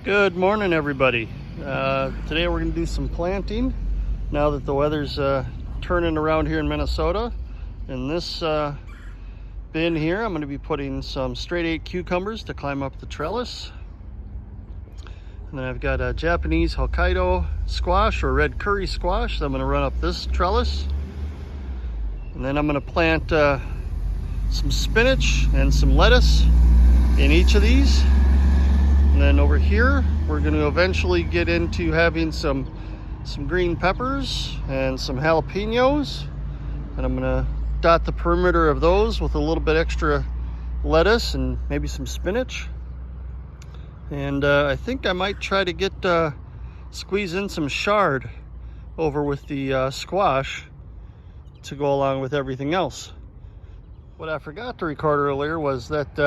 Good morning, everybody. Today we're going to do some planting now that the weather's turning around here in Minnesota. In this bin here, I'm going to be putting some straight 8 cucumbers to climb up the trellis. And then I've got a Japanese Hokkaido squash or red curry squash that I'm going to run up this trellis. And then I'm going to plant some spinach and some lettuce in each of these. And then over here, we're going to eventually get into having some green peppers and some jalapenos. And I'm going to dot the perimeter of those with a little bit extra lettuce and maybe some spinach. And I think I might try to get squeeze in some chard over with the squash to go along with everything else. What I forgot to record earlier was that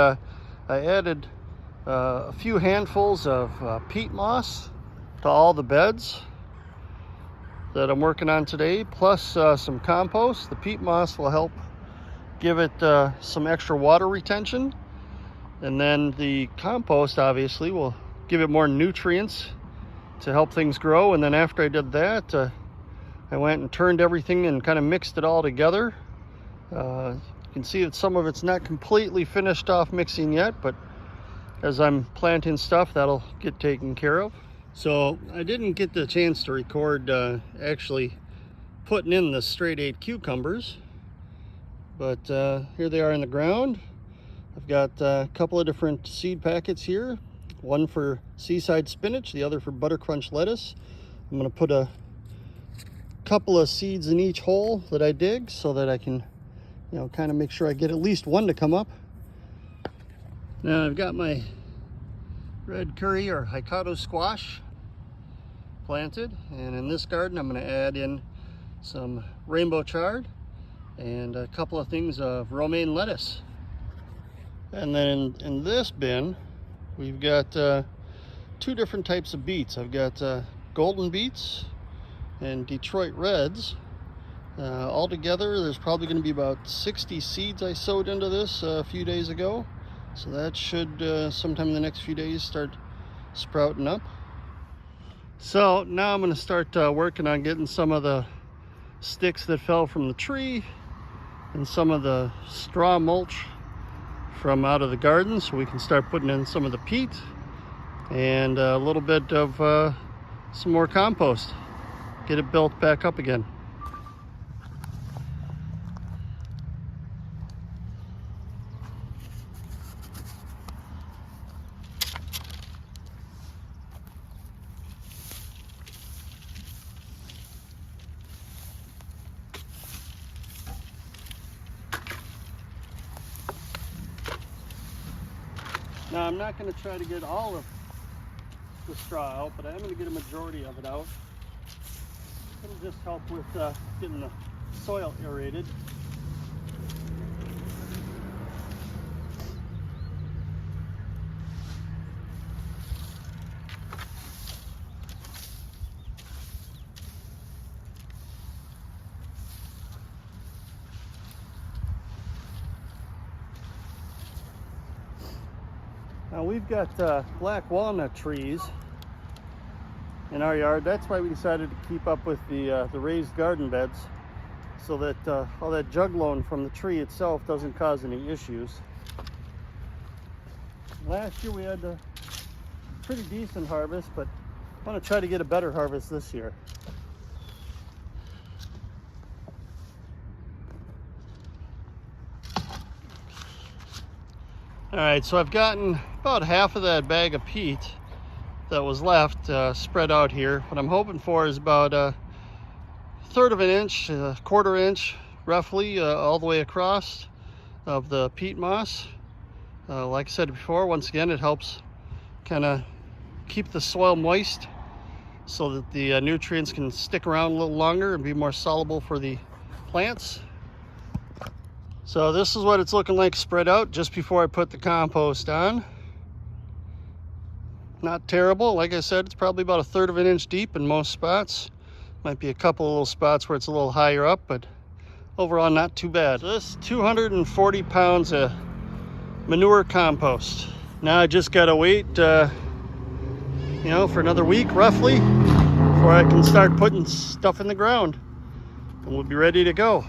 I added a few handfuls of peat moss to all the beds that I'm working on today, plus some compost. The peat moss will help give it some extra water retention, and then the compost obviously will give it more nutrients to help things grow. And then after I did that, I went and turned everything and kind of mixed it all together. You can see that some of it's not completely finished off mixing yet, but as I'm planting stuff, that'll get taken care of. So I didn't get the chance to record actually putting in the straight 8 cucumbers, but here they are in the ground. I've got a couple of different seed packets here, one for seaside spinach, the other for butter crunch lettuce. I'm going to put a couple of seeds in each hole that I dig so that I can, kind of make sure I get at least one to come up. Now I've got my red curry or Hokkaido squash planted, and in this garden I'm going to add in some rainbow chard and a couple of things of romaine lettuce. And then in this bin we've got 2 different types of beets. I've got golden beets and Detroit reds. All together there's probably going to be about 60 seeds I sowed into this a few days ago. So that should sometime in the next few days start sprouting up. So now I'm going to start working on getting some of the sticks that fell from the tree and some of the straw mulch from out of the garden, so we can start putting in some of the peat and a little bit of some more compost. Get it built back up again. Now I'm not going to try to get all of the straw out, but I am going to get a majority of it out. It'll just help with getting the soil aerated. Now we've got black walnut trees in our yard. That's why we decided to keep up with the raised garden beds, so that all that jug loan from the tree itself doesn't cause any issues. Last year we had a pretty decent harvest, but I want to try to get a better harvest this year. All right, so I've gotten about half of that bag of peat that was left spread out here. What I'm hoping for is about a 1/3 of an inch, a 1/4 inch roughly, all the way across of the peat moss. Like I said before, once again, it helps kind of keep the soil moist so that the nutrients can stick around a little longer and be more soluble for the plants. So this is what it's looking like spread out just before I put the compost on. Not terrible. Like I said, it's probably about a 1/3 of an inch deep in most spots. Might be a couple of little spots where it's a little higher up, but overall not too bad. So this 240 pounds of manure compost. Now I just gotta wait you know, for another week roughly before I can start putting stuff in the ground, and we'll be ready to go.